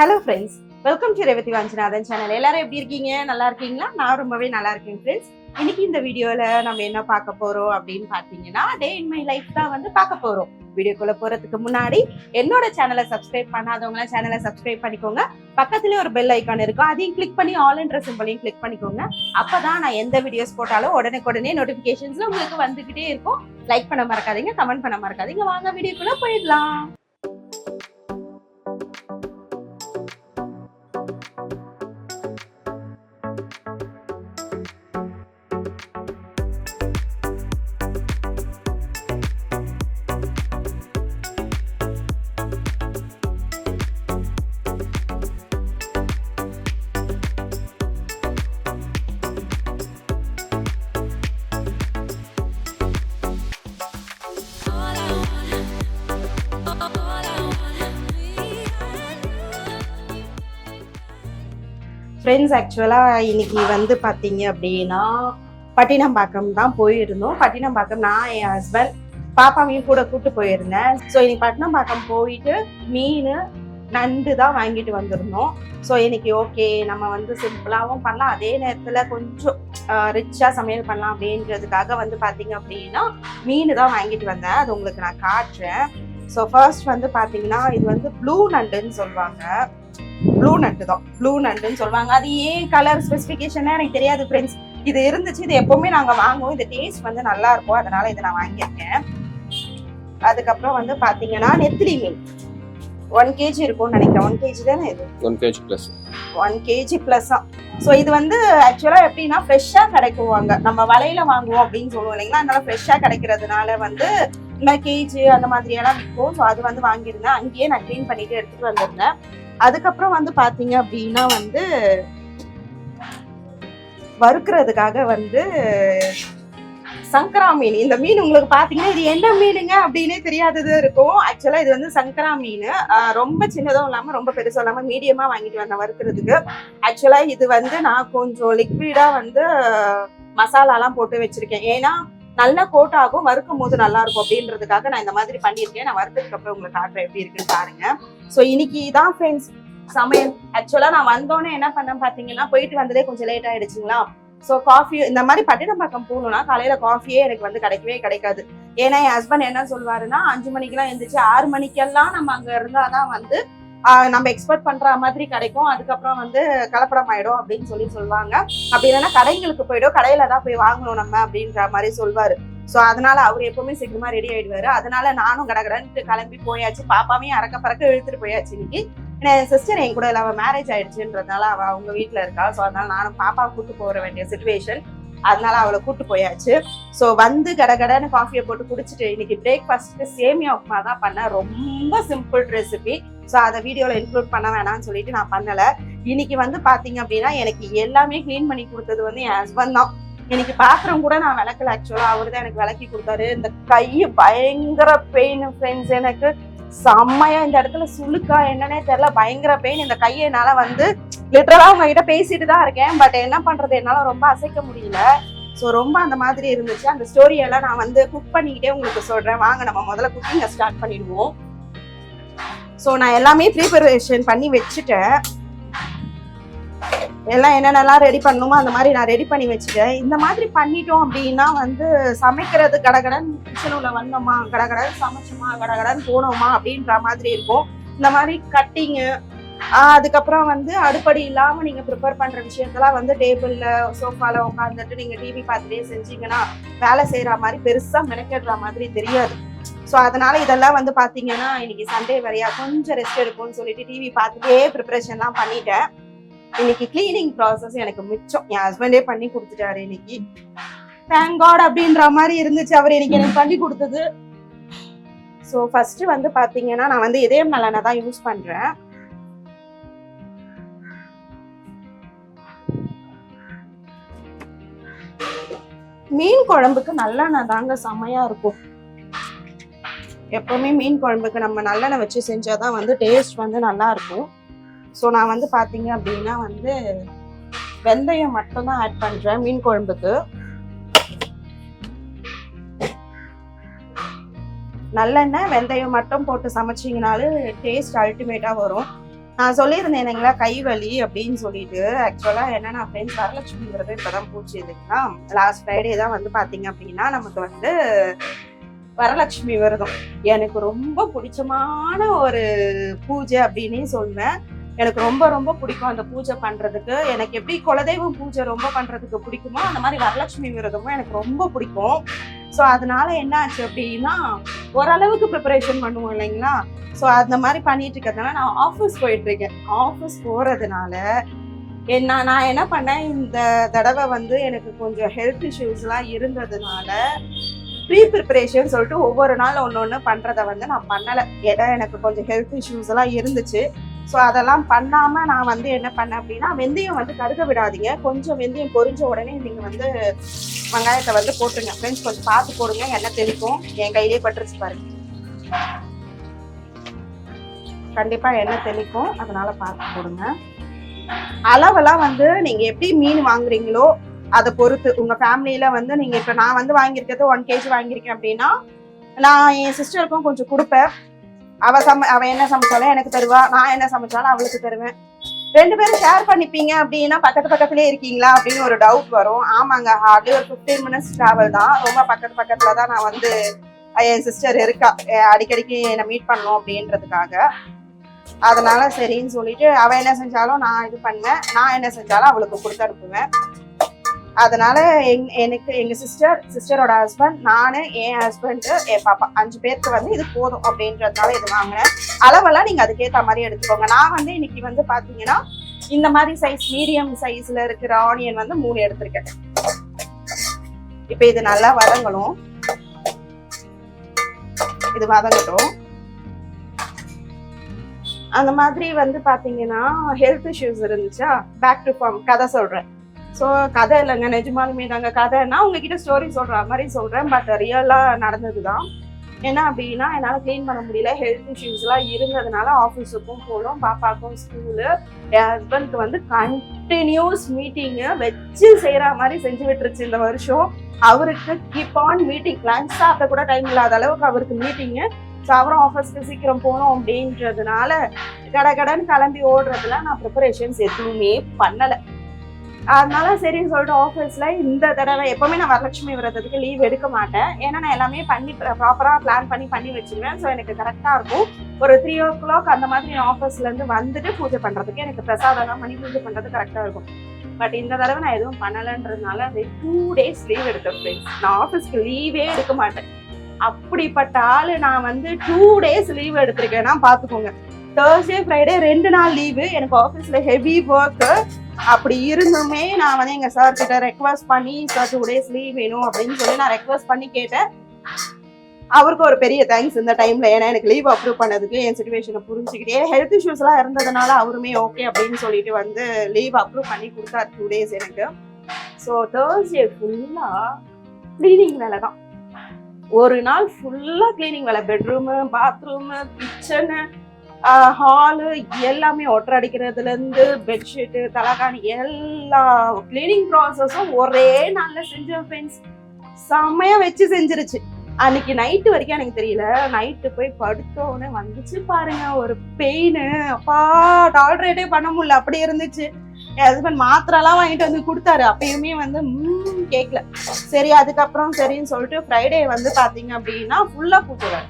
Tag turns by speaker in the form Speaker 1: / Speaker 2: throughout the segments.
Speaker 1: Hello friends, welcome to Revathi Vanchinathan channel. எல்லாரும் எப்படி இருக்கீங்க? நல்லா இருக்கீங்களா? நான் ரொம்பவே நல்லா இருக்கேன் ஃப்ரெண்ட்ஸ். இன்னைக்கு இந்த வீடியோல நம்ம என்ன பார்க்க போறோம் அப்படின்னு பார்த்தீங்கன்னா, டே இன் மை லைஃப் தான் வந்து பார்க்க போறோம். வீடியோக்குள்ள போறதுக்கு முன்னாடி என்னோட சேனலை சப்ஸ்கிரைப் பண்ணாதவங்க சேனலை சப்ஸ்கிரைப் பண்ணிக்கோங்க. பக்கத்துலயே ஒரு பெல் ஐக்கான் இருக்கும், அதையும் கிளிக் பண்ணி ஆல் என்ற சிம்பளையும் கிளிக் பண்ணிக்கோங்க. அப்பதான் நான் எந்த வீடியோஸ் போட்டாலும் உடனே நோட்டிபிகேஷன்ஸ்ல உங்களுக்கு வந்துகிட்டே இருக்கும். லைக் பண்ண மறக்காதீங்க, கமெண்ட் பண்ண மறக்காதீங்க. வாங்க வீடியோக்குள்ள போயிடலாம். ஃப்ரெண்ட்ஸ், ஆக்சுவலாக இன்னைக்கு வந்து பார்த்தீங்க அப்படின்னா பட்டினம்பாக்கம் தான் போயிருந்தோம். பட்டினம்பாக்கம் நான் என் ஹஸ்பண்ட் பாப்பாவையும் கூட கூப்பிட்டு போயிருந்தேன். ஸோ இன்னைக்கு பட்டினம்பாக்கம் போயிட்டு மீன் நண்டு தான் வாங்கிட்டு வந்திருந்தோம். ஸோ இன்னைக்கு ஓகே, நம்ம வந்து சிம்பிளாகவும் பண்ணலாம், அதே நேரத்தில் கொஞ்சம் ரிச்சாக சமையல் பண்ணலாம் அப்படின்றதுக்காக வந்து பார்த்தீங்க அப்படின்னா மீன் தான் வாங்கிட்டு வந்தேன். அது உங்களுக்கு நான் காட்டுறேன். ஸோ ஃபர்ஸ்ட் வந்து பார்த்தீங்கன்னா இது வந்து ப்ளூ நண்டுன்னு சொல்லுவாங்க. ப்ளூ நண்டுன்னு சொல்லுவாங்க. அது ஏன் கலர் ஸ்பெசிஃபிகேஷன் எனக்கு தெரியாது ஃப்ரெண்ட்ஸ். இது இருந்துச்சு, இது எப்பவுமே நாங்க வாங்குவோம். இந்த டேஸ்ட் வந்து நல்லா இருக்கும், அதனால இதை நான் வாங்கியிருக்கேன். அதுக்கப்புறம் வந்து பாத்தீங்கன்னா நெத்திலி மீன் 1 kg இருக்கும்னு நினைக்கிறேன். 1 kg தானே இது? 1 kg பிளஸ். ஸோ இது வந்து ஆக்சுவலா எப்படின்னா ஃப்ரெஷ்ஷா கிடைக்குவாங்க. நம்ம வலையில வாங்குவோம் அப்படின்னு சொல்லுவோம் இல்லைங்களா, அதனால ஃப்ரெஷ்ஷா கிடைக்கிறதுனால வந்து இந்த கேஜி அந்த மாதிரி எல்லாம் விற்கும். ஸோ அது வந்து வாங்கியிருந்தேன். அங்கேயே நான் க்ளீன் பண்ணிட்டு எடுத்துட்டு வந்திருந்தேன். அதுக்கப்புறம் வந்து பாத்தீங்க அப்படின்னா வந்து வறுக்கிறதுக்காக வந்து சங்கரா மீன். இந்த மீன் உங்களுக்கு பாத்தீங்கன்னா இது என்ன மீனுங்க அப்படின்னே தெரியாதது இருக்கும். ஆக்சுவலா இது வந்து சங்கரா மீன். ரொம்ப சின்னதும் இல்லாம ரொம்ப பெருசும் இல்லாம மீடியமா வாங்கிட்டு வந்தேன் வறுக்கிறதுக்கு. ஆக்சுவலா இது வந்து நான் கொஞ்சம் லிக்விடா வந்து மசாலாலாம் போட்டு வச்சிருக்கேன். ஏன்னா நல்லா கோட் ஆகும், வறுக்கும் போது நல்லா இருக்கும் அப்படின்றதுக்காக நான் இந்த மாதிரி பண்ணியிருக்கேன். நான் வறுத்ததுக்கு அப்புறம் உங்களுக்கு காட்டுறேன் எப்படி இருக்குன்னு பாருங்க. ஸோ இன்னைக்கு தான் ஃப்ரெண்ட்ஸ் சமையல். ஆக்சுவலா நான் வந்தோன்னே என்ன பண்ணேன் பாத்தீங்கன்னா, போயிட்டு வந்ததே கொஞ்சம் லேட் ஆயிடுச்சுங்களா. ஸோ காஃபி இந்த மாதிரி பட்டினம்பாக்கம் போகணும்னா காலையில காஃபியே எனக்கு வந்து கிடைக்கவே கிடைக்காது. ஏன்னா என் ஹஸ்பண்ட் என்ன சொல்வாருன்னா 5 மணிக்கெல்லாம் எழுந்திரிச்சு 6 மணிக்கெல்லாம் நம்ம அங்க இருந்தாதான் வந்து நம்ம எக்ஸ்பெக்ட் பண்ற மாதிரி கிடைக்கும். அதுக்கப்புறம் வந்து கலப்படம் ஆயிடும் அப்படின்னு சொல்லுவாங்க. அப்படி இல்லைன்னா கடைங்களுக்கு போயிடும், கடையில தான் போய் வாங்கணும் நம்ம அப்படின்ற மாதிரி சொல்வாரு. ஸோ அதனால அவர் எப்பவுமே சீக்கிரமா ரெடி ஆயிடுவாரு. அதனால நானும் கடகடன்ட்டு கிளம்பி போயாச்சு. பாப்பாவையும் அறக்க பறக்க இழுத்துட்டு போயாச்சு. இன்னைக்கு ஏன்னா என் சிஸ்டர் என் கூட இல்லை, அவள் மேரேஜ் ஆயிடுச்சுன்றதுனால அவள் அவங்க வீட்டில் இருக்கா. ஸோ அதனால நானும் பாப்பாவை கூட்டு போக வேண்டிய சுச்சுவேஷன், அதனால அவளை கூட்டு போயாச்சு. ஸோ வந்து கடகடன்னு காஃபியை போட்டு குடிச்சிட்டு இன்னைக்கு பிரேக்ஃபாஸ்ட்டுக்கு சேமியா உப்புமா தான் பண்ணேன். ரொம்ப சிம்பிள் ரெசிபி. ஸோ அதை வீடியோவில் இன்க்ளூட் பண்ண வேணாம்னு சொல்லிட்டு நான் பண்ணலை. இன்னைக்கு வந்து பார்த்தீங்க அப்படின்னா எனக்கு எல்லாமே க்ளீன் பண்ணி கொடுத்தது வந்து என் ஹஸ்பண்ட் தான். இன்னைக்கு பாத்திரம் கூட நான் விளக்கல. ஆக்சுவலாக அவர் தான் எனக்கு விளக்கி கொடுத்தாரு. இந்த கை பயங்கர பெயின் ஃப்ரெண்ட்ஸ், எனக்கு செம்மையா இந்த இடத்துல சுளுக்கா என்னன்னே தெரியல, பயங்கர பெயின். இந்த கையை என்னால வந்து லிட்டரலா உங்ககிட்ட பேசிட்டு தான் இருக்கேன், பட் என்ன பண்றது, என்னால ரொம்ப அசைக்க முடியல. ஸோ ரொம்ப அந்த மாதிரி இருந்துச்சு. அந்த ஸ்டோரியெல்லாம் நான் வந்து குக் பண்ணிக்கிட்டே உங்களுக்கு சொல்றேன். வாங்க நம்ம முதல்ல குக்கிங்கை ஸ்டார்ட் பண்ணிடுவோம். ஸோ நான் எல்லாமே ப்ரிப்பரேஷன் பண்ணி வச்சுட்டேன். எல்லாம் என்னென்னலாம் ரெடி பண்ணணுமோ அந்த மாதிரி நான் ரெடி பண்ணி வச்சுட்டேன். இந்த மாதிரி பண்ணிட்டோம் அப்படின்னா வந்து சமைக்கிறது கடகடன், கிச்சனுள்ள வந்தோமா கடகடன் சமைச்சோமா கடகடன் போனோமா அப்படின்ற மாதிரி இருக்கும். இந்த மாதிரி கட்டிங்கு, அதுக்கப்புறம் வந்து அடுப்படி இல்லாம நீங்க ப்ரிப்பேர் பண்ற விஷயத்தெல்லாம் வந்து டேபிள்ல சோஃபால உட்காந்துட்டு நீங்க டிவி பார்த்துட்டே செஞ்சீங்கன்னா வேலை செய்யற மாதிரி பெருசா மெனக்கெடுற மாதிரி தெரியாது. ஸோ அதனால இதெல்லாம் வந்து பாத்தீங்கன்னா இன்னைக்கு சண்டே வரையா கொஞ்சம் ரெஸ்ட் எடுக்கும்னு சொல்லிட்டு டிவி பார்த்துட்டே ப்ரிப்பரேஷன்லாம் பண்ணிட்டேன். இன்னைக்கு கிளீனிங் ப்ராசஸ் எனக்கு மிச்சம் என் ஹஸ்பண்டே பண்ணி கொடுத்துட்டாரு இன்னைக்கு. தேங்க் காட் அப்படின்ற மாதிரி இருந்துச்சு அவர் இன்னைக்கு எனக்கு பண்ணி கொடுத்தது. ஸோ ஃபர்ஸ்ட் வந்து பாத்தீங்கன்னா நான் வந்து இதயம் நல்லெண்ணெய் தான் யூஸ் பண்றேன். மீன் குழம்புக்கு நல்லெண்ணெய் தாங்க செமையா இருக்கும். எப்பவுமே மீன் குழம்புக்கு நம்ம நல்லெண்ணெய் வச்சு செஞ்சாதான் வந்து டேஸ்ட் வந்து நல்லா இருக்கும். ஸோ நான் வந்து பார்த்தீங்க அப்படின்னா வந்து வெந்தயம் மட்டும்தான் ஆட் பண்ணுறேன் மீன் குழம்புக்கு. நல்லெண்ணெய் வெந்தயம் மட்டும் போட்டு சமைச்சிங்கனாலும் டேஸ்ட் அல்டிமேட்டாக வரும். நான் சொல்லியிருந்தேன் இல்லைங்களா கை வலி அப்படின்னு சொல்லிட்டு. ஆக்சுவலா என்னன்னா ஃப்ரெண்ட்ஸ், வரலட்சுமி விரதம் இப்பதான் போச்சு இல்லைங்களா. லாஸ்ட் ஃப்ரைடே தான் வந்து பாத்தீங்க அப்படின்னா நமக்கு வந்து வரலட்சுமி விரதம். எனக்கு ரொம்ப பிடிச்சமான ஒரு பூஜை அப்படின்னே சொல்வேன். எனக்கு ரொம்ப ரொம்ப பிடிக்கும் அந்த பூஜை பண்றதுக்கு. எனக்கு எப்படி குலதெய்வம் பூஜை ரொம்ப பண்றதுக்கு பிடிக்குமோ அந்த மாதிரி வரலட்சுமி விரதமும் எனக்கு ரொம்ப பிடிக்கும். ஸோ அதனால என்ன ஆச்சு அப்படின்னா ஓரளவுக்கு ப்ரிப்பரேஷன் பண்ணுவோம் இல்லைங்களா. ஸோ அந்த மாதிரி பண்ணிட்டு இருக்கிறதுனால நான் ஆஃபீஸ் போயிட்டு இருக்கேன். ஆஃபீஸ் போறதுனால நான் என்ன பண்ணேன், இந்த தடவை வந்து எனக்கு கொஞ்சம் ஹெல்த் இஷ்யூஸ்லாம் இருந்ததுனால ப்ரீ ப்ரிப்பரேஷன் சொல்லிட்டு ஒவ்வொரு நாள் ஒன்று பண்றதை வந்து நான் பண்ணலை. ஏன்னா எனக்கு கொஞ்சம் ஹெல்த் இஷ்யூஸ் எல்லாம் இருந்துச்சு. ஸோ அதெல்லாம் பண்ணாம நான் வந்து என்ன பண்ணேன் அப்படின்னா, வெந்தயம் வந்து கருக விடாதீங்க. கொஞ்சம் வெந்தயம் பொரிஞ்ச உடனே நீங்க வந்து வெங்காயத்தை வந்து போட்டுருங்க ஃப்ரெண்ட்ஸ். கொஞ்சம் பார்த்து போடுங்க, எண்ணெய் தெளிக்கும். என் கையிலே பட்டுருச்சு பாருங்க, கண்டிப்பா எண்ணெய் தெளிக்கும், அதனால பார்த்து போடுங்க. அளவெல்லாம் வந்து நீங்க எப்படி மீன் வாங்குறீங்களோ அதை பொறுத்து உங்க ஃபேமிலியில வந்து நீங்க இப்ப நான் வந்து வாங்கியிருக்கிறது 1 kg வாங்கியிருக்கேன் அப்படின்னா நான் என் சிஸ்டருக்கும் கொஞ்சம் கொடுப்பேன். அவ என்ன சமைச்சாலும் எனக்கு தருவா, நான் என்ன சமைச்சாலும் அவளுக்கு தருவேன். 2 பேரும் ஷேர் பண்ணிப்பீங்க அப்படின்னா பக்கத்துலயே இருக்கீங்களா அப்படின்னு ஒரு டவுட் வரும். ஆமாங்க, ஹார்ட்லி ஒரு 15 minutes டிராவல் தான். ரொம்ப பக்கத்துல தான் நான் வந்து என் சிஸ்டர் இருக்கா, அடிக்கடிக்கு என்னை மீட் பண்ணணும் அப்படின்றதுக்காக. அதனால சரின்னு சொல்லிட்டு அவ என்ன செஞ்சாலும் நான் இது பண்ணுவேன், நான் என்ன செஞ்சாலும் அவளுக்கு கொடுத்து அனுப்புவேன். அதனால எனக்கு எங்க சிஸ்டரோட ஹஸ்பண்ட், நானு, என் ஹஸ்பண்ட், என் பாப்பா 5 பேருக்கு வந்து இது போதும் அப்படின்றதுனால இது வாங்கினேன். அளவெல்லாம் நீங்க அதுக்கேற்ற மாதிரி எடுத்துக்கோங்க. நான் வந்து இன்னைக்கு வந்து பாத்தீங்கன்னா இந்த மாதிரி சைஸ் மீடியம் சைஸ்ல இருக்கிற ஆனியன் வந்து 3 எடுத்திருக்கேன். இப்ப இது நல்லா வதங்கணும், இது வதங்கட்டும். அந்த மாதிரி வந்து பாத்தீங்கன்னா ஹெல்த் இஷ்யூஸ் இருந்துச்சா, பேக் டு ஃபார்ம் கதை சொல்றேன். ஸோ கதை இல்லைங்க, நிஜமாலுமே தாங்க. கதைன்னா உங்ககிட்ட ஸ்டோரி சொல்ற மாதிரி சொல்றேன், பட் ரியலா நடந்ததுதான். என்ன அப்படின்னா என்னால் கிளீன் பண்ண முடியல, ஹெல்த் இஷ்யூஸ்லாம் இருந்ததுனால ஆஃபீஸுக்கும் போகணும், பாப்பாக்கும் ஸ்கூலு. என் ஹஸ்பண்ட்க்கு வந்து கண்டினியூஸ் மீட்டிங்கு வச்சு செய்கிற மாதிரி செஞ்சு விட்டுருச்சு இந்த வருஷம். அவருக்கு கீப் ஆன் மீட்டிங், லஞ்ச் சாப்பிட கூட டைம் இல்லாத அளவுக்கு அவருக்கு மீட்டிங்கு. ஸோ அவரும் ஆஃபீஸ்க்கு சீக்கிரம் போகணும் அப்படின்றதுனால கடன்னு கிளம்பி ஓடுறதுல நான் ப்ரிப்பரேஷன்ஸ் எதுவுமே பண்ணலை. அதனால சரின்னு சொல்லிட்டு ஆஃபீஸ்ல இந்த தடவை எப்பவுமே நான் வரலட்சுமி விரதத்துக்கு லீவ் எடுக்க மாட்டேன். ஏன்னா நான் எல்லாமே பண்ணி ப்ராப்பரா பிளான் பண்ணி வச்சிருவேன். ஸோ எனக்கு கரெக்டா இருக்கும். ஒரு 3 o'clock அந்த மாதிரி ஆஃபீஸ்ல இருந்து வந்துட்டு பூஜை பண்றதுக்கு, எனக்கு பிரசாதம் பண்ணி பூஜை பண்றது கரெக்டா இருக்கும். பட் இந்த தடவை நான் எதுவும் பண்ணலன்றதுனால 2 days லீவ் எடுத்தேன். நான் ஆஃபீஸ்க்கு லீவே எடுக்க மாட்டேன். அப்படிப்பட்ட ஆளு நான் வந்து 2 days லீவ் எடுத்திருக்கேன்னா பாத்துக்கோங்க. Thursday Friday 2 நாள் லீவு. எனக்கு ஆஃபீஸ்ல ஹெவி ஒர்க். அப்படி இருந்துமே நான் வந்து எங்க சார் கிட்ட ரெக்வஸ்ட் பண்ணி, சார் 2 days லீவ் வேணும் அப்படின்னு சொல்லி நான் ரெக்வஸ்ட் பண்ணி கேட்டேன். அவருக்கு ஒரு பெரிய தேங்க்ஸ் இந்த டைம்ல. ஏன்னா எனக்கு லீவ் அப்ரூவ் பண்ணதுக்கு, என் சிச்சுவேஷனை புரிஞ்சுக்கிட்டே, ஹெல்த் இஷ்யூஸ் எல்லாம் இருந்ததுனால அவருமே ஓகே அப்படின்னு சொல்லிட்டு வந்து லீவ் அப்ரூவ் பண்ணி கொடுத்தாரு 2 days எனக்கு. ஸோ Thursday ஃபுல்லா கிளீனிங் வேலை தான். ஒரு நாள் ஃபுல்லா கிளீனிங் வேலை. பெட்ரூமு, பாத்ரூமு, கிச்சனு, ஹாலு எல்லாமே ஒட்டர் அடிக்கிறதுல இருந்து பெட்ஷீட்டு, தலகாணி எல்லா கிளீனிங் ப்ராசஸும் ஒரே நாள்ல செஞ்சேன் ஃப்ரெண்ட்ஸ். செம்மையா வச்சு செஞ்சிருச்சு. அன்னைக்கு நைட்டு வரைக்கும் எனக்கு தெரியல. நைட்டு போய் படுத்தோன்னு வந்துச்சு பாருங்க ஒரு பெயின். அப்பா டாலரேட்டே பண்ண முடியல, அப்படி இருந்துச்சு. என் ஹஸ்பண்ட் மாத்திரைலாம் வாங்கிட்டு வந்து கொடுத்தாரு. அப்பயுமே வந்து கேட்கல. சரி, அதுக்கப்புறம் சரின்னு சொல்லிட்டு ஃப்ரைடே வந்து பாத்தீங்க அப்படின்னா ஃபுல்லா பூஜை.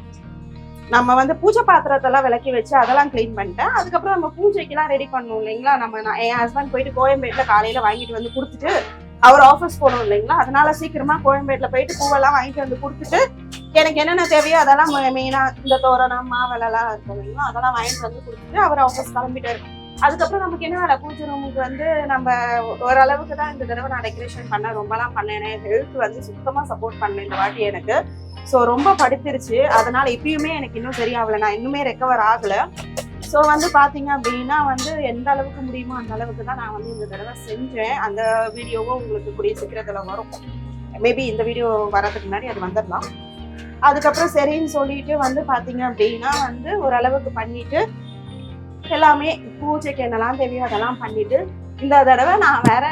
Speaker 1: நம்ம வந்து பூஜை பாத்திரத்தெல்லாம் விளக்கி வச்சு அதெல்லாம் கிளீன் பண்ணிட்டேன். அதுக்கப்புறம் நம்ம பூஜைக்கெல்லாம் ரெடி பண்ணணும் இல்லைங்களா. என் ஹஸ்பண்ட் போயிட்டு கோயம்பேட்டில் காலையில வாங்கிட்டு வந்து கொடுத்துட்டு அவர் ஆஃபீஸ் போகணும் இல்லைங்களா. அதனால சீக்கிரமா கோயம்பேட்டில் போயிட்டு பூவெல்லாம் வாங்கிட்டு வந்து கொடுத்துட்டு எனக்கு என்னென்ன தேவையோ அதெல்லாம் மெயினா இந்த தோரணம், மாவெல்லாம் இருக்கும் இல்லைங்களா, அதெல்லாம் வாங்கிட்டு வந்து கொடுத்துட்டு அவர் ஆஃபீஸ் கிளம்பிட்டாரு. அதுக்கப்புறம் நமக்கு என்ன வேலை, பூஜை ரூமுக்கு வந்து நம்ம ஓரளவுக்கு தான் இந்த தடவை நான் டெக்கரேஷன் பண்ணேன். ரொம்பலாம் பண்ணேன். ஹெல்த் வந்து சுத்தமா சப்போர்ட் பண்ணேன் இந்த வாட்டி எனக்கு. ஸோ ரொம்ப படுத்துருச்சு. அதனால இப்பயுமே எனக்கு இன்னும் சரியாகல, நான் இன்னுமே ரெக்கவர் ஆகல. ஸோ வந்து பாத்தீங்க அப்படின்னா வந்து எந்த அளவுக்கு முடியுமோ அந்த அளவுக்கு தான் நான் வந்து இந்த தடவை செஞ்சேன். அந்த வீடியோவும் உங்களுக்கு கூடிய சீக்கிரத்துல வரும். மேபி இந்த வீடியோ வரதுக்கு முன்னாடி அது வந்துடலாம். அதுக்கப்புறம் சரின்னு சொல்லிட்டு வந்து பாத்தீங்க அப்படின்னா வந்து ஓரளவுக்கு பண்ணிட்டு எல்லாமே பூஜைக்கு என்னெல்லாம் தேவையோ அதெல்லாம் பண்ணிட்டு இந்த தடவை நான் வேற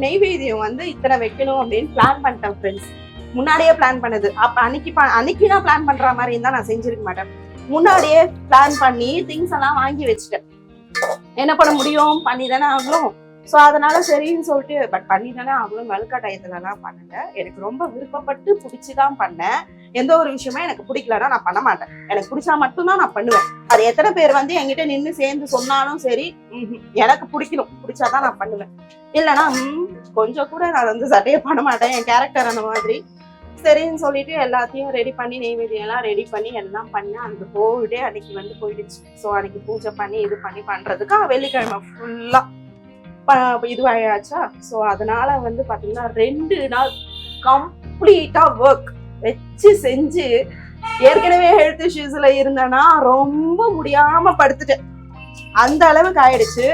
Speaker 1: நெய்வேத்தியம் வந்து இத்தனை வைக்கணும் அப்படின்னு பிளான் பண்ணிட்டேன் ஃப்ரெண்ட்ஸ். முன்னாடியே பிளான் பண்ணது. அப்ப அன்னைக்கு நான் பிளான் பண்ற மாதிரி இருந்தா நான் செஞ்சிருக்க மாட்டேன். முன்னாடியே பிளான் பண்ணி திங்ஸ் எல்லாம் வாங்கி வச்சுட்டேன். என்ன பண்ண முடியும், பண்ணி தானே ஆகணும். ஸோ அதனால சரின்னு சொல்லிட்டு பட் பண்ணி தானே ஆகணும். வலுக்கட்டாயத்துலலாம் பண்ணல. எனக்கு ரொம்ப விருப்பப்பட்டு பிடிச்சிதான் பண்ணேன். எந்த ஒரு விஷயமே எனக்கு பிடிக்கலன்னா நான் பண்ண மாட்டேன். எனக்கு பிடிச்சா மட்டும்தான் நான் பண்ணுவேன். அது எத்தனை பேர் வந்து என்கிட்ட நின்று சேர்ந்து சொன்னாலும் சரி, எனக்கு பிடிக்கணும், பிடிச்சாதான் நான் பண்ணுவேன். இல்லைன்னா கொஞ்சம் கூட நான் வந்து சட்டையே பண்ண மாட்டேன். என் கேரக்டர் அந்த மாதிரி. சரின்னு சொல்லிட்டு எல்லாத்தையும் ரெடி பண்ணி நெய்வேதியம் எல்லாம் ரெடி பண்ணி எல்லாம் பண்ணி அந்த கோவிடே அன்னைக்கு வந்து போயிடுச்சு. ஸோ அன்னைக்கு பூஜை பண்ணி இது பண்ணி பண்றதுக்கு வெள்ளிக்கிழமை ஃபுல்லா இதுவாயாச்சா. ஸோ அதனால வந்து பாத்தீங்கன்னா 2 நாள் கம்ப்ளீட்டா ஒர்க் வச்சு செஞ்சு, ஏற்கனவே ஹெல்த் இஷ்யூஸ்ல இருந்தேன்னா ரொம்ப முடியாம படுத்துட்டேன். அந்த அளவுக்கு ஆயிடுச்சு.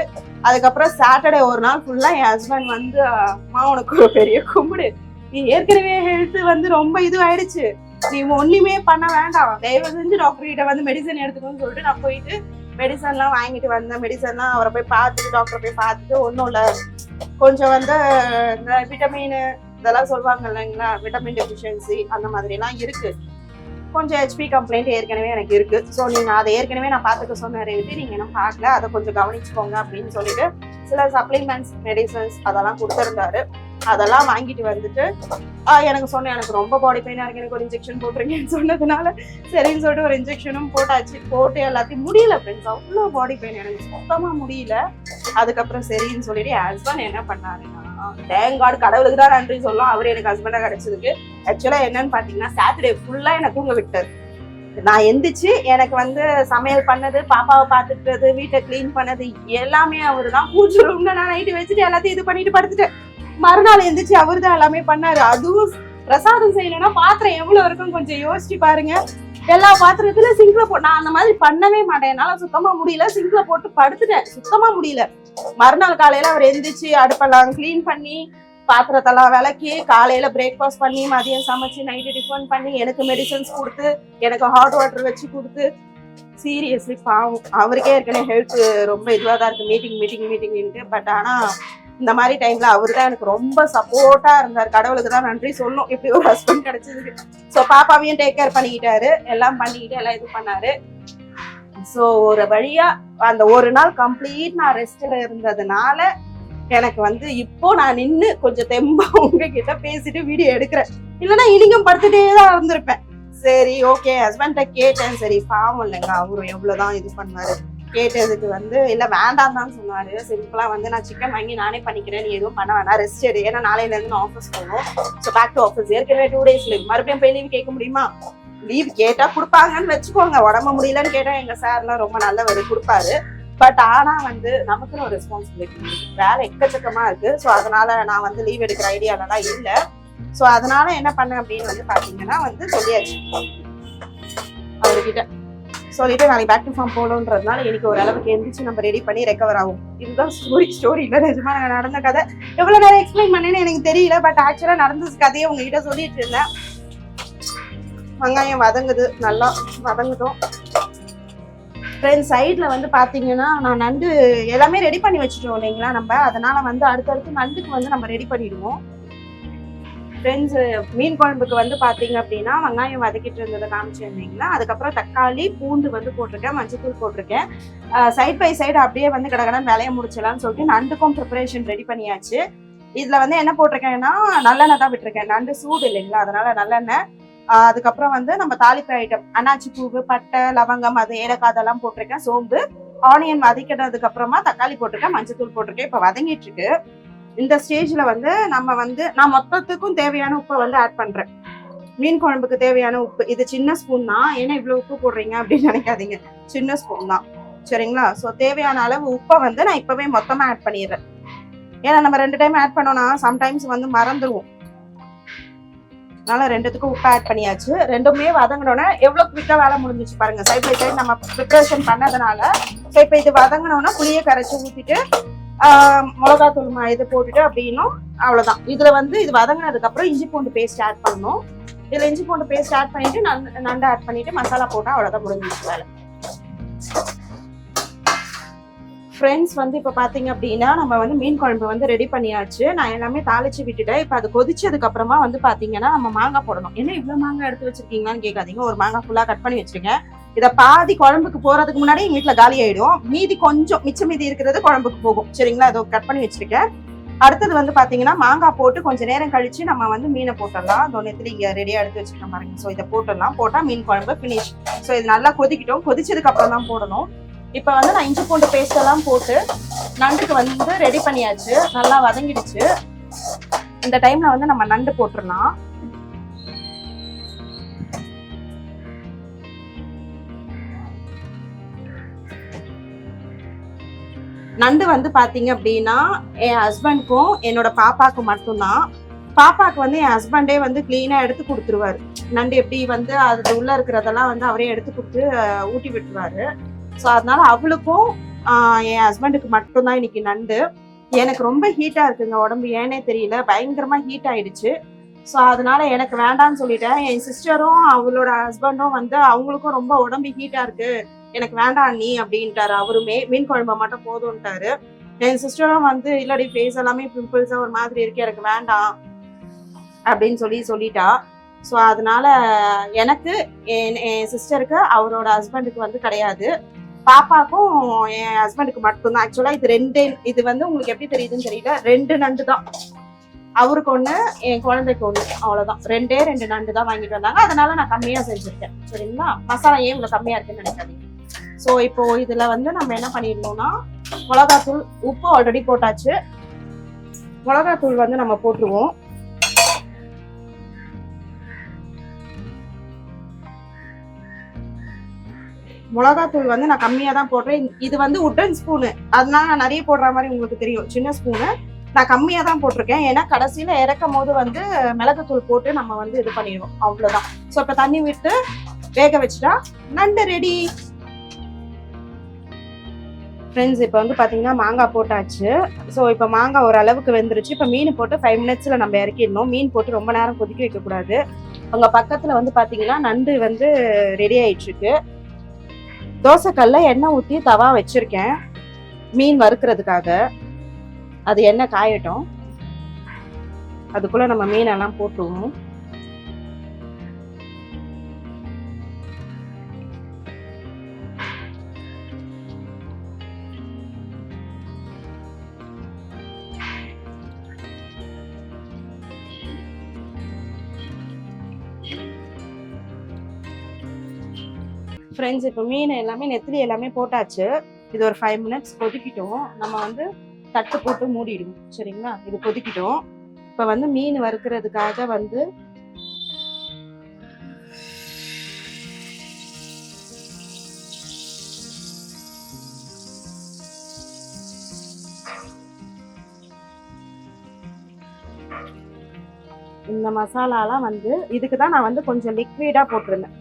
Speaker 1: அதுக்கப்புறம் சாட்டர்டே ஒரு நாள் ஃபுல்லா என் ஹஸ்பண்ட் வந்து, அம்மா உனக்கு ஒரு பெரிய கும்பிடு, நீ ஏற்கனவே ஹெல்த் வந்து ரொம்ப இதுவாயிடுச்சு, நீ ஒண்ணுமே பண்ண வேண்டாம், தயவு செஞ்சு டாக்டர் கிட்ட வந்து மெடிசன் எடுத்துக்கோன்னு சொல்லிட்டு நான் போயிட்டு மெடிசன்லாம் வாங்கிட்டு வந்தேன். மெடிசன்லாம் அவரை போய் பார்த்துட்டு டாக்டரை போய் பார்த்துட்டு, ஒன்றும் இல்லை கொஞ்சம் வந்து இந்த விட்டமின் இதெல்லாம் சொல்லுவாங்க இல்லைங்களா, விட்டமின் டெஃபிஷியன்சி அந்த மாதிரிலாம் இருக்கு. கொஞ்சம் ஹெச்பி கம்ப்ளைண்ட் ஏற்கனவே எனக்கு இருக்கு. ஸோ நீங்க அதை ஏற்கனவே நான் பார்த்துக்க சொன்னேன், நீங்க இன்னும் பார்க்கல, அதை கொஞ்சம் கவனிச்சுக்கோங்க அப்படின்னு சொல்லிட்டு சில சப்ளிமெண்ட்ஸ் மெடிசன்ஸ் அதெல்லாம் கொடுத்துருந்தாரு. அதெல்லாம் வாங்கிட்டு வந்துட்டு எனக்கு சொன்னேன், எனக்கு ரொம்ப பாடி பெயினா இருக்கு, எனக்கு ஒரு இன்ஜெக்ஷன் போட்டிருக்கேன்னு சொன்னதுனால சரின்னு சொல்லிட்டு ஒரு இன்ஜெக்ஷனும் போட்டாச்சு. போட்டு எல்லாத்தையும் முடியல ஃப்ரெண்ட்ஸ், அவ்வளோ பாடி பெயின் எனக்கு சுத்தமா முடியல. அதுக்கப்புறம் சரின்னு சொல்லிட்டு என் ஹஸ்பண்ட் என்ன பண்ணாருன்னா, தேங்காடு கடவுளுக்கு தான் நன்றி சொல்லலாம், அவரு எனக்கு ஹஸ்பண்டா கிடைச்சதுக்கு. ஆக்சுவலா என்னன்னு பாத்தீங்கன்னா சாட்டர்டே ஃபுல்லா என்ன தூங்க விட்டாரு. நான் எந்திரிச்சு எனக்கு வந்து சமையல் பண்ணது, பாப்பாவை பார்த்துக்கிறது, வீட்டை கிளீன் பண்ணது எல்லாமே அவரு தான். பூஜை ரூம்ல நான் நைட்டு வச்சுட்டு எல்லாத்தையும் இது பண்ணிட்டு படுத்துட்டேன். மறுநாள் எந்திரிச்சு அவரு தான் எல்லாமே பண்ணாரு. அதுவும் பிரசாதம் செய்யணும்னா பாத்திரம் எவ்வளவு இருக்கும் கொஞ்சம் யோசிச்சு பாருங்க. எல்லா பாத்திரத்துல சிங்க்ல நான் அந்த மாதிரி பண்ணவே மாட்டேன், என்னால சுத்தமா முடியல. சிங்க்ல போட்டு படுத்துட்டேன், சுத்தமா முடியல. மறுநாள் காலையில அவர் எந்திரிச்சு அடுப்பெல்லாம் கிளீன் பண்ணி, பாத்திரத்தெல்லாம் விளக்கி, காலையில பிரேக்ஃபாஸ்ட் பண்ணி, மதியம் சமைச்சு, நைட்டு டிஃபன் பண்ணி, எனக்கு மெடிசன்ஸ் கொடுத்து, எனக்கு ஹாட் வாட்டர் வச்சு கொடுத்து, சீரியஸ்லி பாவம் அவருக்கே ஏற்கனவே ஹெல்த் ரொம்ப இதுவாக தான் இருக்கு, மீட்டிங்ட்டு. பட் ஆனா இந்த மாதிரி டைம்ல அவரு தான் எனக்கு ரொம்ப சப்போர்ட்டா இருந்தார். கடவுளுக்கு தான் நன்றி சொல்லணும் இப்படி ஒரு ஹஸ்பண்ட் கிடைச்சதுக்கு. ஸோ பாப்பாவையும் டேக் கேர் பண்ணிக்கிட்டாரு, எல்லாம் பண்ணிக்கிட்டு எல்லாம் இது பண்ணாரு. ஸோ ஒரு வழியா அந்த ஒரு நாள் கம்ப்ளீட் நான் ரெஸ்ட்ல இருந்ததுனால எனக்கு வந்து இப்போ நான் நின்று கொஞ்சம் தெம்பா உங்ககிட்ட பேசிட்டு வீடியோ எடுக்கிறேன். இல்லைன்னா இனிக்கும் படுத்துட்டே தான் இருந்திருப்பேன். சரி ஓகே ஹஸ்பண்ட கேட்டேன். சரி பாவம் இல்லைங்க, அவரும் எவ்வளவுதான் இது பண்ணாரு. கேட்டதுக்கு வந்து இல்ல வேண்டாம் தான் சொன்னாரு. சிம்பிளா வந்து நான் சிக்கன் வாங்கி நானே பண்ணிக்கிறேன், நீ எதுவும் பண்ண வேணாம், ரெஸ்ட் எடு, ஏன்னா நாளையில இருந்து நான் ஆஃபீஸ் போகணும். So back to office. ஏற்கனவே 2 days லீவ், மறுபடியும் போய் லீவ் கேட்க முடியுமா? லீவ் கேட்டா கொடுப்பாங்கன்னு வச்சுக்கோங்க. உடம்பு முடியலன்னு கேட்டா எங்க சார்லாம் ரொம்ப நல்லவர், கொடுப்பாரு. பட் ஆனா வந்து நமக்குன்னு ஒரு ரெஸ்பான்சிபிலிட்டி, வேலை எக்கச்சக்கமா இருக்கு. ஸோ அதனால நான் வந்து லீவ் எடுக்கிற ஐடியாலலாம் இல்லை. ஸோ அதனால என்ன பண்ணேன் அப்படின்னு வந்து பாத்தீங்கன்னா வந்து சொல்லியாச்சு அவர்கிட்ட. சொல்லிட்டு நாளைக்கு பேக் டு ஃபார்ம் போகணுன்றதுனால இன்னைக்கு ஒரு அளவுக்கு எந்திரிச்சு நம்ம ரெடி பண்ணி ரெக்கவர் ஆகும். இதுதான் ஸ்டோரி இல்லை, நிஜமா நாங்கள் நடந்த கதை. எவ்வளவு நேரம் எக்ஸ்பிளைன் பண்ணேன்னு எனக்கு தெரியல. பட் ஆக்சுவலா நடந்த கதையை உங்ககிட்ட சொல்லிட்டு இருந்தேன். வெங்காயம் வதங்குது, நல்லா வதங்கட்டும். ஃப்ரெண்ட்ஸ் சைட்ல வந்து பாத்தீங்கன்னா நான் நண்டு எல்லாமே ரெடி பண்ணி வச்சுட்டோம் இல்லைங்களா நம்ம. அதனால வந்து அடுத்தடுத்து நண்டுக்கு வந்து நம்ம ரெடி பண்ணிடுவோம். ஃப்ரெண்ட்ஸ் மீன் குழம்புக்கு வந்து பாத்தீங்க அப்படின்னா வெங்காயம் வதக்கிட்டு இருந்ததை காமிச்சிருந்தீங்களா. அதுக்கப்புறம் தக்காளி பூண்டு வந்து போட்டிருக்கேன், மஞ்சத்தூள் போட்டிருக்கேன். சைட் பை சைடு அப்படியே வந்து கடகடன் வேலையை முடிச்சலாம்னு சொல்லிட்டு நண்டுக்கும் ப்ரிப்பரேஷன் ரெடி பண்ணியாச்சு. இதுல வந்து என்ன போட்டிருக்கேன்னா நல்லெண்ணெய் தான் விட்டுருக்கேன், நண்டு சூடு இல்லைங்களா, அதனால நல்லெண்ணெய். அதுக்கப்புறம் வந்து நம்ம தாளிப்பு ஐட்டம் அன்னாச்சி பூவு, பட்டை, லவங்கம், அது ஏலக்காய் அதெல்லாம் போட்டிருக்கேன், சோம்பு, ஆனியன் வதக்கிட்டதுக்கு அப்புறமா தக்காளி போட்டிருக்கேன், மஞ்சத்தூள் போட்டிருக்கேன். இப்ப வதங்கிட்டு இருக்கு. இந்த ஸ்டேஜ்ல வந்து நம்ம வந்து நான் மொத்தத்துக்கும் தேவையான உப்பை வந்து ஆட் பண்றேன். மீன் குழம்புக்கு தேவையான உப்பு இது சின்ன ஸ்பூன் தான். ஏன்னா இவ்வளவு உப்பு போடுறீங்க அப்படின்னு நினைக்காதீங்க, சின்ன ஸ்பூன் தான் சரிங்களா. ஸோ தேவையான அளவு உப்பை வந்து நான் இப்பவே மொத்தமா ஆட் பண்ணிடுறேன். ஏன்னா நம்ம 2 டைம் ஆட் பண்ணோம்னா சம்டைம்ஸ் வந்து மறந்துடுவோம். அதனால 2த்துக்கும் உப்பு ஆட் பண்ணியாச்சு. 2மே வதங்கினோன்னா எவ்வளவு குவிக்கா வேலை முடிஞ்சிச்சு பாருங்க. சைட் பை சைடு நம்ம ப்ரிப்பரேஷன் பண்ணதுனால. ஸோ இப்போ இது வதங்கினோன்னா புளியை கரைச்சி ஊற்றிட்டு மிளகாத்தூள் இது போட்டுட்டு அப்படின்னும் அவ்வளவுதான். இதுல வந்து இது வதங்கினதுக்கு அப்புறம் இஞ்சி பூண்டு பேஸ்ட் ஆட் பண்ணணும். இதுல இஞ்சி பூண்டு பேஸ்ட் ஆட் பண்ணிட்டு நண்டு ஆட் பண்ணிட்டு மசாலா போட்டா அவ்வளவுதான் முடிஞ்சிச்சு வேலை. ஃப்ரெண்ட்ஸ் வந்து இப்போ பார்த்தீங்க அப்படின்னா நம்ம வந்து மீன் குழம்பு வந்து ரெடி பண்ணியாச்சு. நான் எல்லாமே தாளிச்சு விட்டுட்டேன். இப்போ அது கொதிச்சதுக்கு அப்புறமா வந்து பார்த்தீங்கன்னா நம்ம மாங்காய் போடணும். என்ன இவ்வளோ மாங்காய் எடுத்து வச்சிருக்கீங்களான்னு கேட்காதீங்க, ஒரு மாங்காய் ஃபுல்லாக கட் பண்ணி வச்சிருக்கேன். இதை பாதி குழம்புக்கு போறதுக்கு முன்னாடி எங்க வீட்டுல காலி ஆயிடும். மீதி கொஞ்சம் மிச்சம் மீதி இருக்கிறது குழம்புக்கு போகும். சரிங்களா, அதை கட் பண்ணி வச்சிருக்கேன். அடுத்தது வந்து பாத்தீங்கன்னா மாங்காய் போட்டு கொஞ்சம் நேரம் கழிச்சு நம்ம வந்து மீனை போட்டுடலாம். அந்த நேரத்துல இங்க ரெடியா எடுத்து வச்சுருக்கோம் பாருங்க. ஸோ இதை போட்டுடலாம். போட்டா மீன் குழம்பு பினிஷ். ஸோ இது நல்லா கொதிக்கிட்டோம். கொதிச்சதுக்கு அப்புறம் தான் போடணும். இப்போ வந்து நான் இஞ்சி பூண்டு பேஸ்ட் எல்லாம் போட்டு நண்டுக்கு வந்து ரெடி பண்ணியாச்சு. நல்லா வதங்கிடுச்சு. இந்த டைம்ல வந்து நம்ம நண்டு போட்டுடலாம். நண்டு வந்து பாத்தீங்க அப்படின்னா என் ஹஸ்பண்ட்க்கும் என்னோட பாப்பாவுக்கும் மட்டும்தான். பாப்பாவுக்கு வந்து என் ஹஸ்பண்டே வந்து கிளீனா எடுத்து கொடுத்துருவாரு. நண்டு எப்படி வந்து அது உள்ள இருக்கிறதெல்லாம் வந்து அவரே எடுத்து கொடுத்து ஊட்டி விட்டுருவாரு. ஸோ அதனால அவளுக்கும் என் ஹஸ்பண்டுக்கு மட்டும்தான் இன்னைக்கு நண்டு. எனக்கு ரொம்ப ஹீட்டா இருக்குங்க உடம்பு, ஏனே தெரியல, பயங்கரமா ஹீட் ஆயிடுச்சு. ஸோ அதனால எனக்கு வேண்டாம்னு சொல்லிட்டேன். என் சிஸ்டரும் அவளோட ஹஸ்பண்டும் வந்து அவங்களுக்கும் ரொம்ப உடம்பு ஹீட்டா இருக்கு, எனக்கு வேண்டாம் நீ அப்படின்ட்டாரு. அவருமே மீன் குழம்பு மட்டும் போதும்ட்டாரு. என் சிஸ்டரும் வந்து இல்லடி ஃபேஸ் எல்லாமே பிம்பிள்ஸா ஒரு மாதிரி இருக்கு, எனக்கு வேண்டாம் அப்படின்னு சொல்லிட்டா. ஸோ அதனால எனக்கு என் சிஸ்டருக்கு அவரோட ஹஸ்பண்டுக்கு வந்து கிடையாது. பாப்பாக்கும் என் ஹஸ்பண்டுக்கு மட்டும்தான். ஆக்சுவலா இது வந்து உங்களுக்கு எப்படி தெரியுதுன்னு தெரியல, 2 நண்டு தான். அவருக்கு ஒண்ணு, என் குழந்தைக்கு ஒண்ணு, அவ்வளவுதான். 2 நண்டு தான் வாங்கிட்டு வந்தாங்க. அதனால நான் கம்மியா செஞ்சிருக்கேன். சரிங்களா, மசாலா ஏன் இவ்வளவு கம்மியா இருக்குன்னு நினைக்காதீங்க. ஸோ இப்போ இதுல வந்து நம்ம என்ன பண்ணிடணும்னா மிளகாத்தூள், உப்பு ஆல்ரெடி போட்டாச்சு. மிளகாத்தூள் வந்து நம்ம போட்டுருவோம். மிளகாத்தூள் வந்து நான் கம்மியா தான் போடுறேன். இது வந்து உட்டன் ஸ்பூனு, அதனால நான் நிறைய போடுற மாதிரி உங்களுக்கு தெரியும். சின்ன ஸ்பூனு நான் கம்மியா தான் போட்டிருக்கேன். ஏன்னா கடைசியில இறக்கும் போது வந்து மிளகுத்தூள் போட்டு நம்ம வந்து இது பண்ணிடுவோம், அவ்வளவுதான். ஸோ இப்ப தண்ணி விட்டு வேக வச்சுட்டா நண்டு ரெடி. ஃப்ரெண்ட்ஸ், இப்போ வந்து பாத்தீங்கன்னா மாங்காய் போட்டாச்சு. ஸோ இப்போ மாங்காய் ஓரளவுக்கு வெந்துருச்சு. இப்போ மீன் போட்டு 5 மினிட்ஸ்ல நம்ம இறக்கிடணும். மீன் போட்டு ரொம்ப நேரம் கொதிக்க வைக்க கூடாது. உங்க பக்கத்துல வந்து பாத்தீங்கன்னா நண்டு வந்து ரெடி ஆயிட்டு இருக்கு. தோசைக்கல்ல எண்ணெய் ஊற்றி தவா வச்சிருக்கேன் மீன் வறுக்கிறதுக்காக. அது எண்ணெய் காயட்டும். அதுக்குள்ள நம்ம மீனெல்லாம் போட்டுருவோம். ஃப்ரெண்ட்ஸ், இப்போ மீன் எல்லாமே நெத்திலி எல்லாமே போட்டாச்சு. இது ஒரு 5 மினிட்ஸ் கொதிக்கிட்டோம். நம்ம வந்து தட்டு போட்டு மூடிடுவோம். சரிங்களா, இது கொதிக்கிட்டோம். இப்போ வந்து மீன் வறுக்கிறதுக்காக வந்து இந்த மசாலாலாம் வந்து இதுக்கு தான் நான் வந்து கொஞ்சம் லிக்விடா போட்டிருந்தேன்.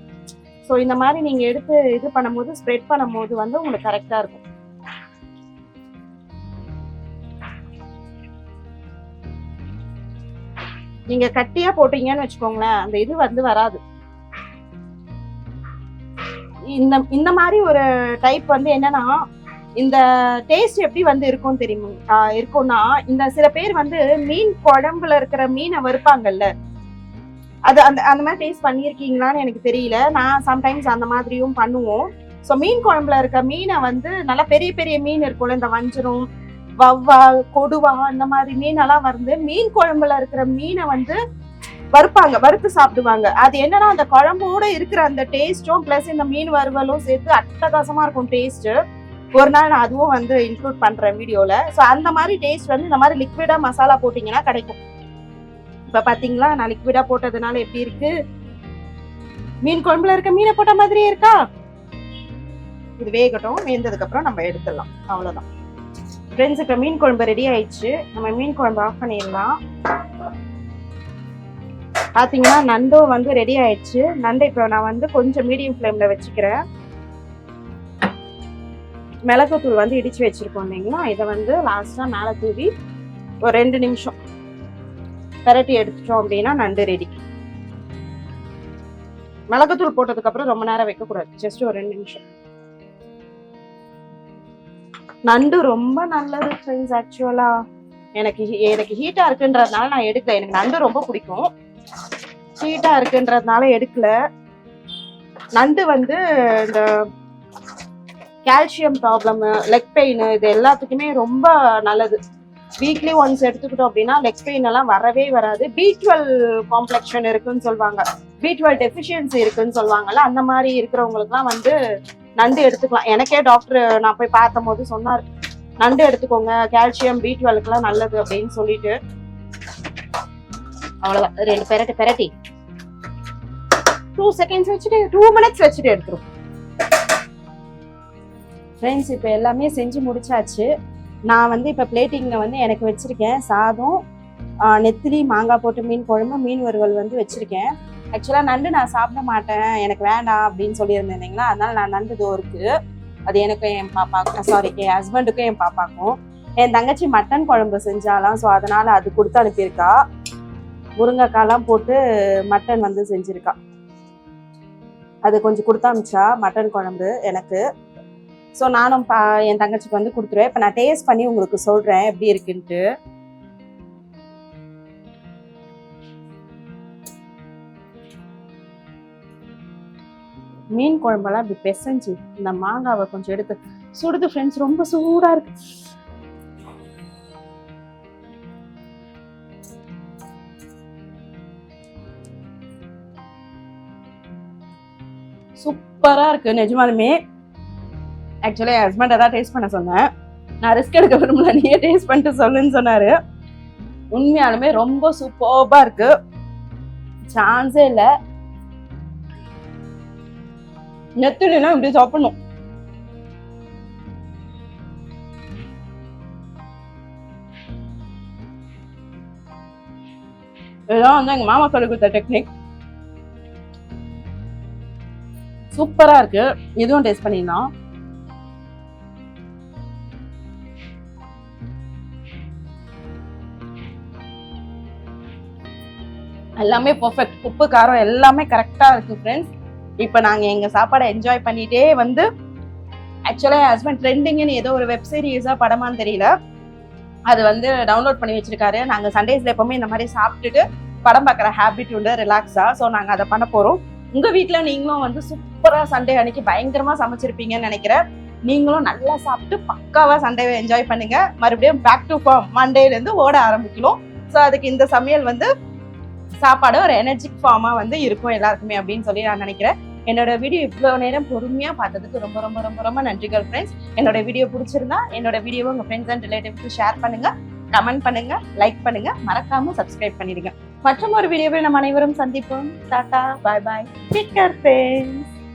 Speaker 1: ஸோ இந்த மாதிரி நீங்க எடுத்து இது பண்ணும்போது, ஸ்ப்ரெட் பண்ணும்போது வந்து உங்களுக்கு கரெக்டா இருக்கும். நீங்க கட்டியா போட்டீங்கன்னு வச்சுக்கோங்களேன், அந்த இது வந்து வராது. இந்த மாதிரி ஒரு டைப் வந்து என்னன்னா, இந்த டேஸ்ட் எப்படி வந்து இருக்கும் தெரியுமா இருக்கும்னா, இந்த சில பேர் வந்து மீன் குழம்புல இருக்கிற மீனை வறுப்பாங்கல்ல, அது அந்த மாதிரி டேஸ்ட் பண்ணியிருக்கீங்களான்னு எனக்கு தெரியல. நான் சம்டைம்ஸ் அந்த மாதிரியும் பண்ணுவோம். ஸோ மீன் குழம்புல இருக்க மீனை வந்து நல்லா பெரிய பெரிய மீன் இருக்கும்ல, இந்த வஞ்சரம், வவ்வால், கொடுவா, இந்த மாதிரி மீனெல்லாம் வந்து மீன் குழம்புல இருக்கிற மீனை வந்து வறுப்பாங்க, வறுத்து சாப்பிடுவாங்க. அது என்னன்னா அந்த குழம்போட இருக்கிற அந்த டேஸ்டும் பிளஸ் இந்த மீன் வறுவலும் சேர்த்து அட்டகாசமா இருக்கும் டேஸ்ட். ஒரு நாள் நான் அதுவும் வந்து இன்க்ளூட் பண்றேன் வீடியோல. ஸோ அந்த மாதிரி டேஸ்ட் வந்து இந்த மாதிரி லிக்விடா மசாலா போட்டீங்கன்னா கிடைக்கும். இப்ப பாத்தீங்களா, நான் லிக்விடா போட்டதுனால எப்படி இருக்கு, மீன் குழம்புல இருக்க மீனை போட்ட மாதிரியே இருக்கா. இது வேகட்டும். வேந்ததுக்கு அப்புறம் நம்ம எடுத்துடலாம், அவ்வளவுதான். ஃப்ரெண்ட்ஸ், இப்ப மீன் குழம்பு ரெடி ஆயிடுச்சு. நம்ம மீன் குழம்பு ஆஃப் பண்ணிடலாம். பாத்தீங்கன்னா நண்டும் வந்து ரெடி ஆயிடுச்சு. நண்டை இப்போ நான் வந்து கொஞ்சம் மீடியம் ஃப்ளேம்ல வச்சுக்கிறேன். மிளகுத்தூள் வந்து இடிச்சு வச்சிருக்கோம் இல்லைங்களா, இதை வந்து லாஸ்டா மேல தூவி ஒரு 2 நிமிஷம் பரட்டி எடுத்துட்டோம் அப்படின்னா நண்டு ரெடி. மிளகுத்தூள் போட்டதுக்கு அப்புறம் ரொம்ப நேரம் வைக்க கூடாது, ஜஸ்ட் ஒரு 2 நிமிஷம். நண்டு ரொம்ப நல்லது ஃப்ரெண்ட்ஸ். ஆக்சுவலா எனக்கு ஹீட்டா இருக்குன்றதுனால நான் எடுக்கல. எனக்கு நண்டு ரொம்ப பிடிக்கும். ஹீட்டா இருக்குன்றதுனால எடுக்கல. நண்டு வந்து இந்த கால்சியம் ப்ராப்ளம், லெக் பெயின் இது எல்லாத்துக்குமே ரொம்ப நல்லது. வீக்லி ஒன்ஸ் எடுத்துக்கிட்டோம் அப்படின்னா லெக் பெயின் எல்லாம் வரவே வராது. B12 காம்ப்ளெக்ஷன் இருக்குன்னு சொல்லுவாங்க, B12 டெஃபிஷியன்சி இருக்குன்னு சொல்லுவாங்கல்ல, அந்த மாதிரி இருக்கிறவங்களுக்குலாம் வந்து நண்டு எடுத்துக்கலாம். எனக்கே டாக்டர் நான் போய் பார்த்தும் போது சொன்னார், நண்டு எடுத்துக்கோங்க, கால்சியம் B12க்குலாம் நல்லது அப்படின்னு சொல்லிட்டு. அவ்வளவுதான், 2 பெரட்டி 2 செகண்ட்ஸ் வச்சுட்டு 2 மினிட்ஸ் வச்சுட்டு எடுத்துரும். ஃப்ரெண்ட்ஸ் இப்போ எல்லாமே செஞ்சு முடிச்சாச்சு. நான் வந்து இப்போ பிளேட்டிங்கில் வந்து எனக்கு வச்சுருக்கேன் சாதம், நெத்திலி, மாங்காய் போட்டு மீன் குழம்பு, மீன் வறுவல் வந்து வச்சுருக்கேன். ஆக்சுவலாக நண்டு நான் சாப்பிட மாட்டேன், எனக்கு வேண்டாம் அப்படின்னு சொல்லியிருந்தேன் இல்லைங்களா, அதனால நான் நண்டு இதோ இருக்குது. அது எனக்கும் என் பாப்பாக்கும், சாரி என் ஹஸ்பண்டுக்கும் என் பாப்பாக்கும். என் தங்கச்சி மட்டன் குழம்பு செஞ்சாலாம், ஸோ அதனால் அது கொடுத்து அனுப்பியிருக்கா. முருங்கைக்காய்லாம் போட்டு மட்டன் வந்து செஞ்சுருக்கா, அது கொஞ்சம் கொடுத்து அனுப்பிச்சா மட்டன் குழம்பு எனக்கு. ஸோ நானும் என் தங்கச்சிக்கு வந்து கொடுத்துருவேன். இப்போ நான் டேஸ்ட் பண்ணி உங்களுக்கு சொல்கிறேன் எப்படி இருக்குன்ட்டு. மீன் குழம்பெல்லாம் இப்படி பெசஞ்சு இந்த மாங்காவை கொஞ்சம் எடுத்து சுடுது ஃப்ரெண்ட்ஸ், ரொம்ப சூடாக இருக்கு. சூப்பராக இருக்கு நிஜமாலுமே. ஆக்சுவலி என் ஹஸ்பண்டை தான் டேஸ்ட் பண்ண சொன்னேன், நான் ரிஸ்க் எடுக்க விரும்பல, நீயே டேஸ்ட் பண்ணிட்டு சொல்லுன்னு சொன்னாரு. உண்மையாலுமே ரொம்ப சூப்பராக இருக்கு, சான்ஸே இல்லை. நெத்திலாம் இப்படி சாப்பிடணும். இதெல்லாம் வந்து எங்க மாமா சொல்லி கொடுத்த டெக்னிக். சூப்பரா இருக்கு, இதுவும் டேஸ்ட் பண்ணிடலாம். எல்லாமே பர்ஃபெக்ட், உப்பு காரம் எல்லாமே கரெக்டாக இருக்குது ஃப்ரெண்ட்ஸ். இப்போ நாங்கள் எங்கள் சாப்பாடை என்ஜாய் பண்ணிகிட்டே வந்து, ஆக்சுவலாக என் ஹஸ்பண்ட் ட்ரெண்டிங்னு ஏதோ ஒரு வெப் சீரிஸாக படமான்னு தெரியல, அது வந்து டவுன்லோட் பண்ணி வச்சிருக்காரு. நாங்கள் சண்டேஸில் எப்போவுமே இந்த மாதிரி சாப்பிட்டுட்டு படம் பார்க்குற ஹேபிட் உண்டு ரிலாக்ஸாக. ஸோ நாங்கள் அதை பண்ண போகிறோம். உங்கள் வீட்டில் நீங்களும் வந்து சூப்பராக சண்டே அன்னைக்கு பயங்கரமாக சமைச்சிருப்பீங்கன்னு நினைக்கிறேன். நீங்களும் நல்லா சாப்பிட்டு பக்காவாக சண்டேவை என்ஜாய் பண்ணுங்கள். மறுபடியும் பேக் டு ஃபார்ம் மண்டேலேருந்து ஓட ஆரம்பிக்கணும். ஸோ அதுக்கு இந்த சமையல் வந்து சாப்பாடு ஒரு எனர்ஜிக் ஃபார்மா வந்து இருக்கும் எல்லாருக்குமே அப்படின்னு சொல்லி நான் நினைக்கிறேன். என்னோட வீடியோ இவ்வளவு நேரம் பொறுமையா பார்த்ததுக்கு ரொம்ப ரொம்ப ரொம்ப ரொம்ப நன்றிகள் ஃப்ரெண்ட்ஸ். என்னோட வீடியோ பிடிச்சிருந்தா என்னோட வீடியோவை உங்க ஃப்ரெண்ட்ஸ் அண்ட் ரிலேட்டிவ்க்கு ஷேர் பண்ணுங்க, கமெண்ட் பண்ணுங்க, லைக் பண்ணுங்க, மறக்காம சப்ஸ்கிரைப் பண்ணிடுங்க. மற்றும் ஒரு வீடியோவில் நம்ம அனைவரும் சந்திப்போம். டாடா, பாய் பாய், டேக் கேர் ஃப்ரெண்ட்ஸ்.